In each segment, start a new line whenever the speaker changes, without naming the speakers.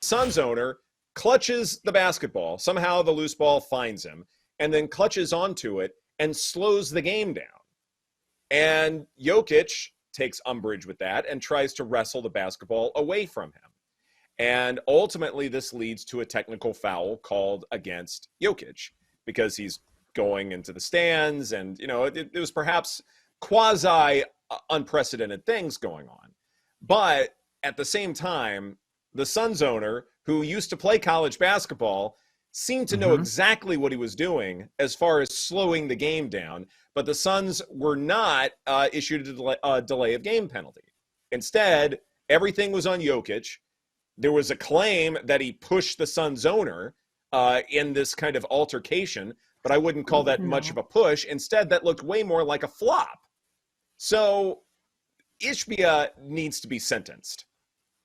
Suns owner clutches the basketball. Somehow the loose ball finds him and then clutches onto it and slows the game down. And Jokic takes umbrage with that and tries to wrestle the basketball away from him. And ultimately, this leads to a technical foul called against Jokic because he's going into the stands. And, it was perhaps quasi unprecedented things going on. But at the same time, the Suns owner, who used to play college basketball, seemed to know exactly what he was doing as far as slowing the game down. But the Suns were not issued a delay of game penalty. Instead, everything was on Jokic. There was a claim that he pushed the Suns owner in this kind of altercation, but I wouldn't call that much of a push. Instead, that looked way more like a flop. So Ishbia needs to be sentenced.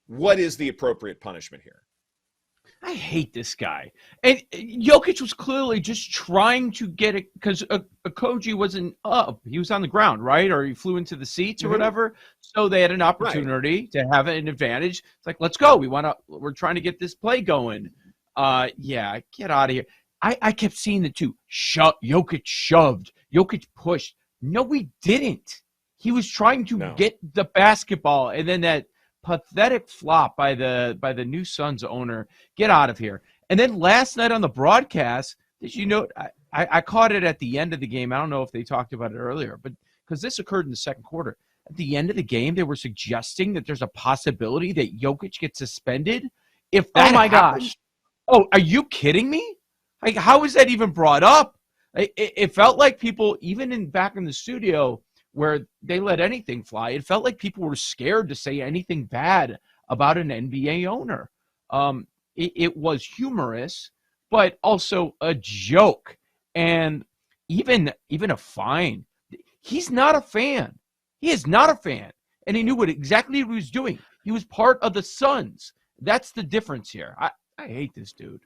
What is the appropriate punishment here?
I hate this guy. And Jokic was clearly just trying to get it because Okogie wasn't up. He was on the ground, right? Or he flew into the seats or whatever. So they had an opportunity to have an advantage. It's like, let's go. We're trying to get this play going. Yeah, get out of here. I kept seeing it too. Jokic shoved. Jokic pushed. No, we didn't. He was trying to get the basketball, and then that pathetic flop by the new Suns owner. Get out of here. And then last night on the broadcast, did you know, I caught it at the end of the game. I don't know if they talked about it earlier, but because this occurred in the second quarter. At the end of the game, they were suggesting that there's a possibility that Jokic gets suspended. If that happens,
gosh.
Oh, are you kidding me? Like, how is that even brought up? It felt like people, even back in the studio, where they let anything fly, it felt like people were scared to say anything bad about an NBA owner. It was humorous, but also a joke. And even a fine. He's not a fan. He is not a fan. And he knew exactly what he was doing. He was part of the Suns. That's the difference here. I hate this dude.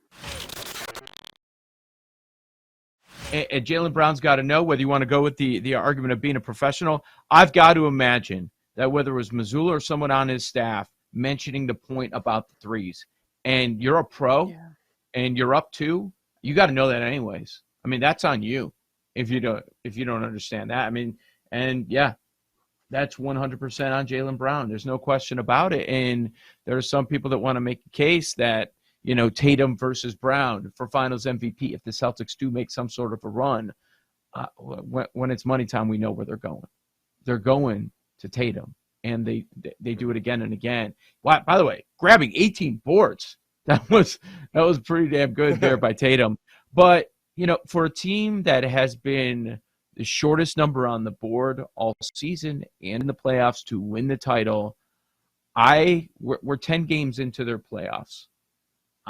And Jaylen Brown's got to know whether you want to go with the argument of being a professional. I've got to imagine that whether it was Mazzulla or someone on his staff mentioning the point about the threes, and you're a pro and you're up 2, you got to know that anyways. I mean, that's on you if you don't understand that. I mean, and yeah, that's 100% on Jaylen Brown. There's no question about it. And there are some people that want to make a case that, Tatum versus Brown for Finals MVP. If the Celtics do make some sort of a run, when it's money time, we know where they're going. They're going to Tatum, and they do it again and again. Wow, by the way, grabbing 18 boards, that was pretty damn good there by Tatum. But for a team that has been the shortest number on the board all season and in the playoffs to win the title, we're 10 games into their playoffs.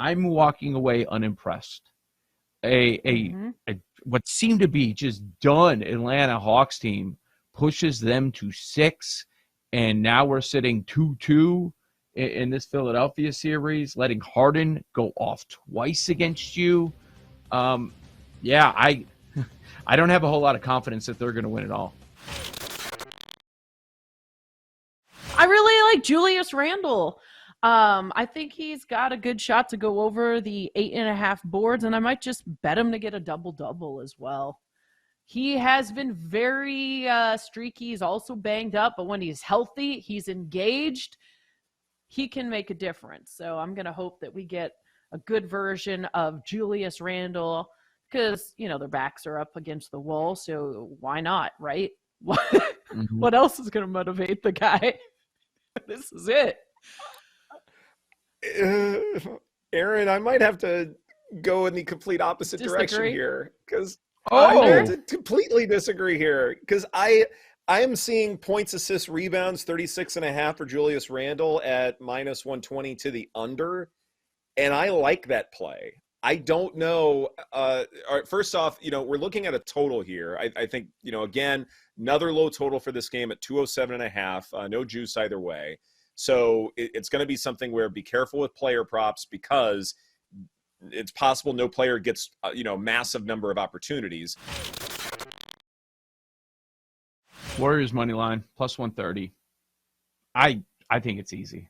I'm walking away unimpressed. What seemed to be just done Atlanta Hawks team pushes them to 6, and now we're sitting 2-2 in this Philadelphia series, letting Harden go off twice against you. I don't have a whole lot of confidence that they're going to win it all.
I really like Julius Randle. I think he's got a good shot to go over the 8.5 boards, and I might just bet him to get a double-double as well. He has been very streaky. He's also banged up, but when he's healthy, he's engaged. He can make a difference. So I'm going to hope that we get a good version of Julius Randle because, their backs are up against the wall, so why not, right? What else is going to motivate the guy? This is it.
Aaron, I might have to go in the complete opposite direction here because
I
completely disagree here because I am seeing points, assists, rebounds 36.5 for Julius Randle at -120 to the under, and I like that play. I don't know. All right, first off, we're looking at a total here. I think, again, another low total for this game at 207.5. No juice either way. So it's going to be something where be careful with player props because it's possible no player gets, massive number of opportunities.
Warriors money line plus 130. I think it's easy.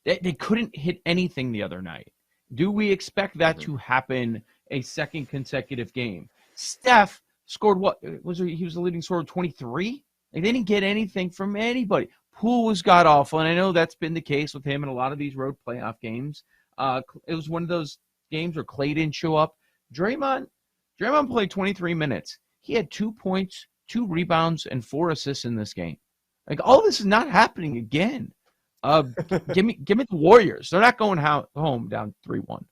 They couldn't hit anything the other night. Do we expect that to happen a second consecutive game? Steph scored what? He was the leading scorer, 23? They didn't get anything from anybody. Poole was god-awful, and I know that's been the case with him in a lot of these road playoff games. It was one of those games where Clay didn't show up. Draymond played 23 minutes. He had 2 points, 2 rebounds, and 4 assists in this game. Like, all this is not happening again. Give me the Warriors. They're not going home down 3-1.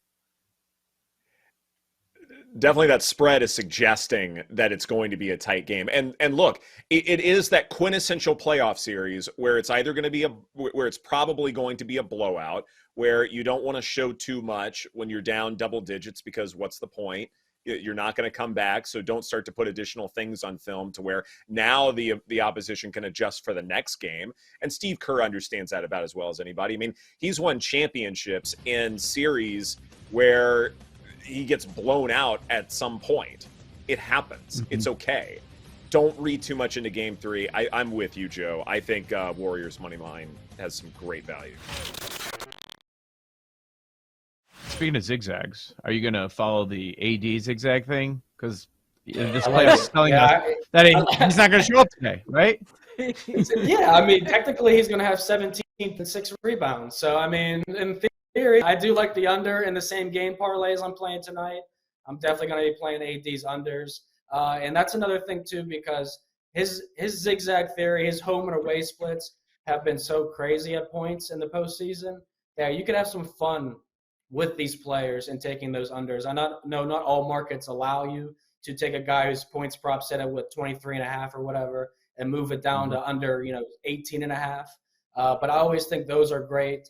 Definitely that spread is suggesting that it's going to be a tight game. And look, it is that quintessential playoff series where it's either going to be where it's probably going to be a blowout, where you don't want to show too much when you're down double digits, because what's the point? You're not going to come back, so don't start to put additional things on film to where now the opposition can adjust for the next game. And Steve Kerr understands that about as well as anybody. I mean, he's won championships in series where he gets blown out at some point. It happens. It's okay. Don't read too much into Game 3. I'm with you, Joe. I think Warriors money line has some great value.
Speaking of zigzags, are you going to follow the AD zigzag thing? Because this player is telling us that he's not going to show up today, right?
Yeah, I mean, technically he's going to have 17 and 6 rebounds. So, I mean, in theory, I do like the under in the same game parlays I'm playing tonight. I'm definitely going to be playing AD's unders. And that's another thing, too, because his zigzag theory, his home and away splits have been so crazy at points in the postseason that you could have some fun with these players and taking those unders. I know not all markets allow you to take a guy whose points prop set at 23.5 or whatever and move it down to under 18.5. But I always think those are great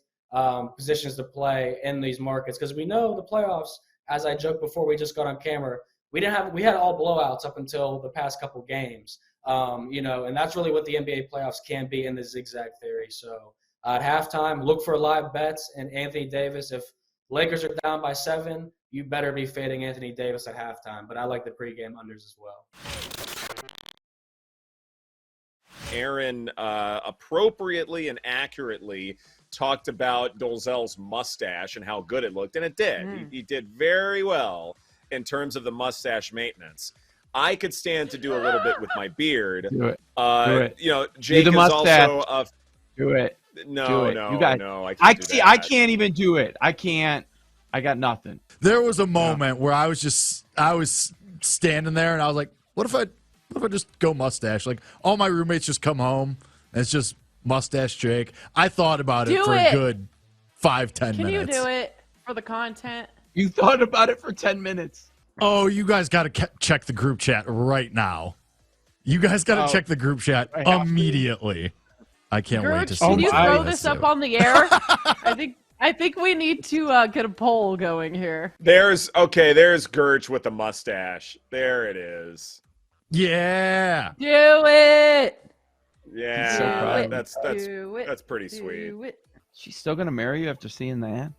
positions to play in these markets, because we know the playoffs, as I joked before we just got on camera, we had all blowouts up until the past couple games. And that's really what the NBA playoffs can be in the zigzag theory. So at halftime, look for live bets and Anthony Davis. If Lakers are down by 7, you better be fading Anthony Davis at halftime. But I like the pregame unders as well.
Aaron appropriately and accurately talked about Dolezal's mustache and how good it looked, and it did. He did very well in terms of the mustache maintenance. I could stand to do a little bit with my beard.
Do it. Do it.
Jake is also a
do it.
No,
you got,
no.
I can't even do it. I can't. I got nothing.
There was a moment where I was standing there and I was like, what if I just go mustache? Like, all my roommates just come home and it's just mustache Jake. I thought about it for a good 5-10 minutes.
Can you do it for the content?
You thought about it for 10 minutes.
Oh, you guys got to check the group chat right now. You guys got to check the group chat immediately. I can't wait to see.
Can you throw this up on the air? I think we need to get a poll going here.
There's Gertch with the mustache. There it is.
Yeah.
Do it.
Yeah.
Do
that's
it.
pretty sweet.
Do it.
She's still gonna marry you after seeing that?